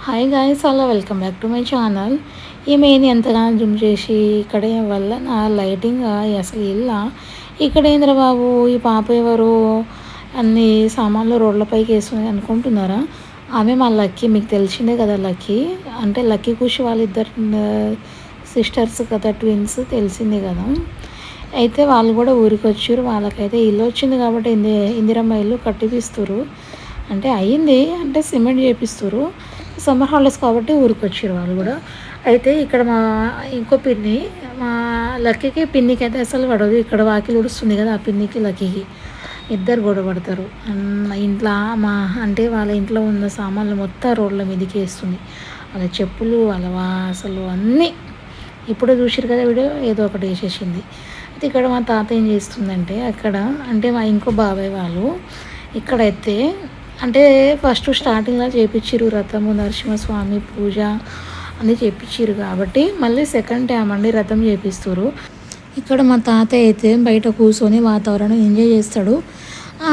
Hi guys, అలా welcome back to my channel. ఈమెని ఎంతగానో జూమ్ చేసి ఇక్కడ వల్ల నా లైటింగ్ అసలు ఇల్లా ఇక్కడ ఏంద్ర బాబు, ఈ పాప ఎవరు అన్ని సామాన్లు రోడ్లపైకి వేస్తుంది అనుకుంటున్నారా? ఆమె మా లక్కీ, మీకు తెలిసిందే కదా. లక్కీ అంటే లక్కీ ఖుషి వాళ్ళిద్దరు సిస్టర్స్ కదా, ట్విన్స్, తెలిసిందే కదా. అయితే వాళ్ళు కూడా ఊరికి వచ్చారు. వాళ్ళకైతే ఇల్లు వచ్చింది కాబట్టి ఇందిరమ్మ ఇల్లు కట్టిపిస్తారు. అంటే అయ్యింది, అంటే సిమెంట్ చేపిస్తారు. సమ్మర్ హాలిడేస్ కాబట్టి ఊరికి వచ్చారు వాళ్ళు కూడా. అయితే ఇక్కడ మా ఇంకో పిన్ని, మా లక్కీకి పిన్నికి అయితే అసలు పడదు. ఇక్కడ వాకిలు ఉడుస్తుంది కదా, ఆ పిన్నికి లక్కీకి ఇద్దరు గొడవ పడతారు. ఇంట్లో మా అంటే వాళ్ళ ఇంట్లో ఉన్న సామాన్లు మొత్తం రోడ్ల మీదకి వేస్తుంది. వాళ్ళ చెప్పులు, వాళ్ళ అసలు అన్నీ ఇప్పుడు చూసారు కదా వీడియో, ఏదో ఒకటి వేసేసింది. అయితే ఇక్కడ మా తాత ఏం చేస్తుందంటే, అక్కడ అంటే మా ఇంకో బాబాయ్ వాళ్ళు ఇక్కడైతే అంటే ఫస్ట్ స్టార్టింగ్లో చేయించారు రథము, నరసింహస్వామి పూజ అని చేయించారు కాబట్టి మళ్ళీ సెకండ్ టైం అండి రథం చేపిస్తారు. ఇక్కడ మా తాతయ్య అయితే బయట కూర్చొని వాతావరణం ఎంజాయ్ చేస్తాడు.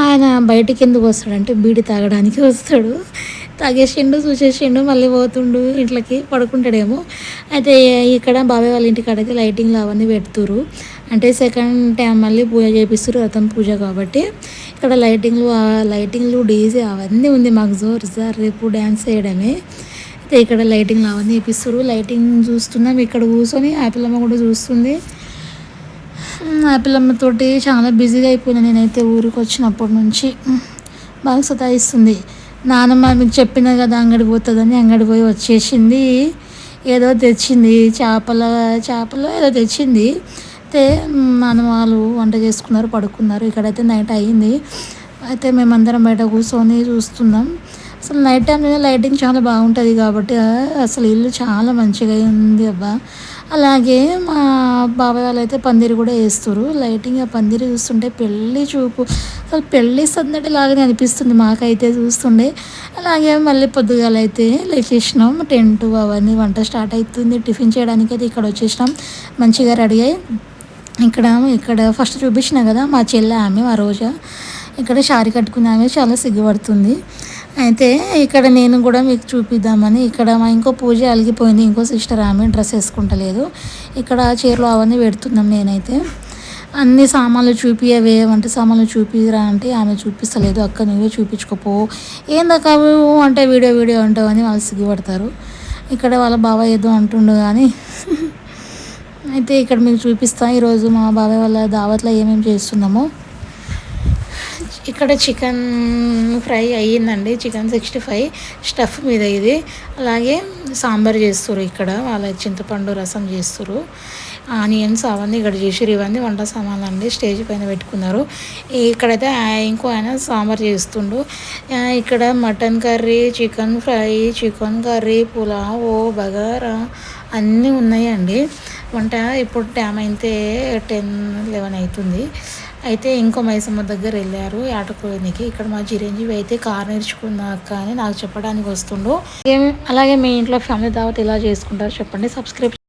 ఆయన బయటికి ఎందుకు వస్తాడంటే బీడి తాగడానికి వస్తాడు. తాగేసిండు, చూసేసిండు, మళ్ళీ పోతుండు ఇంట్లోకి, పడుకుంటాడేమో. అయితే ఇక్కడ బాబాయ్ వాళ్ళ ఇంటికాడైతే లైటింగ్లు అవన్నీ పెడుతురు. అంటే సెకండ్ టైం మళ్ళీ పూజ చేపిస్తారు, రథం పూజ కాబట్టి. ఇక్కడ లైటింగ్లు డీజే అవన్నీ ఉంది. మాకు జోరు రేపు డ్యాన్స్ చేయడమే. అయితే ఇక్కడ లైటింగ్లు అవన్నీ వేపిస్తారు. లైటింగ్ చూస్తున్నాం. ఇక్కడ కూర్చొని ఆపిల్లమ్మ కూడా చూస్తుంది. ఆపిల్లమ్మతోటి చాలా బిజీగా అయిపోయినా నేనైతే ఊరికి వచ్చినప్పటి నుంచి. బాగా సతాయిస్తుంది. నానమ్మ మీకు చెప్పిన కదా అంగడి పోతుందని, అంగడి పోయి వచ్చేసింది. ఏదో తెచ్చింది, చేపలు ఏదో తెచ్చింది. అయితే నాన్న వాళ్ళు వంట చేసుకున్నారు, పడుకున్నారు. ఇక్కడైతే నైట్ అయ్యింది. అయితే మేమందరం బయట కూర్చొని చూస్తున్నాం. అసలు నైట్ టైంలో లైటింగ్ చాలా బాగుంటుంది కాబట్టి అసలు ఇల్లు చాలా మంచిగా ఉంది అబ్బా. అలాగే మా బాబాయ్ వాళ్ళు అయితే పందిరి కూడా వేస్తారు. లైటింగ్ ఆ పందిరి చూస్తుంటే పెళ్ళి చూపు, అసలు పెళ్ళి సందడి లాగానే అనిపిస్తుంది మాకైతే చూస్తుండే. అలాగే మళ్ళీ పొద్దుగాలైతే లేచేసినాం. టెంట్ అవన్నీ వంట స్టార్ట్ అవుతుంది. టిఫిన్ చేయడానికి అయితే ఇక్కడ వచ్చేసినాం. మంచిగా రెడీ అయ్యి ఇక్కడ ఫస్ట్ చూపించిన కదా మా చెల్లె, ఆమె ఆ రోజు ఇక్కడ శారీ కట్టుకునే ఆమె చాలా సిగ్గుపడుతుంది. అయితే ఇక్కడ నేను కూడా మీకు చూపిద్దామని ఇక్కడ మా ఇంకో పూజ అలిగిపోయింది. ఇంకో సిస్టర్ ఆమె డ్రెస్ వేసుకుంటలేదు. ఇక్కడ చీరలు అవన్నీ పెడుతున్నాం. నేనైతే అన్ని సామాన్లు చూపియవే, వంట సామాన్లు చూపిరా అంటే ఆమె చూపిస్తలేదు. అక్క నువ్వే చూపించుకోపో, ఏందక్క అంటే వీడియో అంటావని వాళ్ళు సిగ్గుపడతారు. ఇక్కడ వాళ్ళ బాబాయ్ ఏదో అంటుండు కానీ అయితే ఇక్కడ మీకు చూపిస్తాను. ఈరోజు మా బాబాయ్ వాళ్ళ దావత్లో ఏమేమి చేస్తున్నామో. ఇక్కడ చికెన్ ఫ్రై అయ్యిందండి, చికెన్ 65 స్టఫ్ మీద ఇది. అలాగే సాంబార్ చేస్తారు. ఇక్కడ వాళ్ళ చింతపండు రసం చేస్తారు. ఆనియన్స్ అవన్నీ ఇక్కడ చేసారు. ఇవన్నీ వంట సామాన్లు అండి. స్టేజ్ పైన పెట్టుకున్నారు. ఇక్కడైతే ఇంకో ఆయన సాంబార్ చేస్తుండు. ఇక్కడ mutton curry, chicken fry, chicken curry, pulao, bagara అన్నీ ఉన్నాయండి. వంట ఇప్పుడు టైం అయితే 10-11 అవుతుంది. అయితే ఇంకో మైసమ్మ దగ్గర వెళ్ళారు ఆటకోనికి. ఇక్కడ మా చిరంజీవి అయితే కార్ నేర్చుకున్నాక అని నాకు చెప్పడానికి వస్తుండు. అలాగే మీ ఇంట్లో ఫ్యామిలీ దావత్ ఎలా చేసుకుంటారో చెప్పండి. సబ్స్క్రైబ్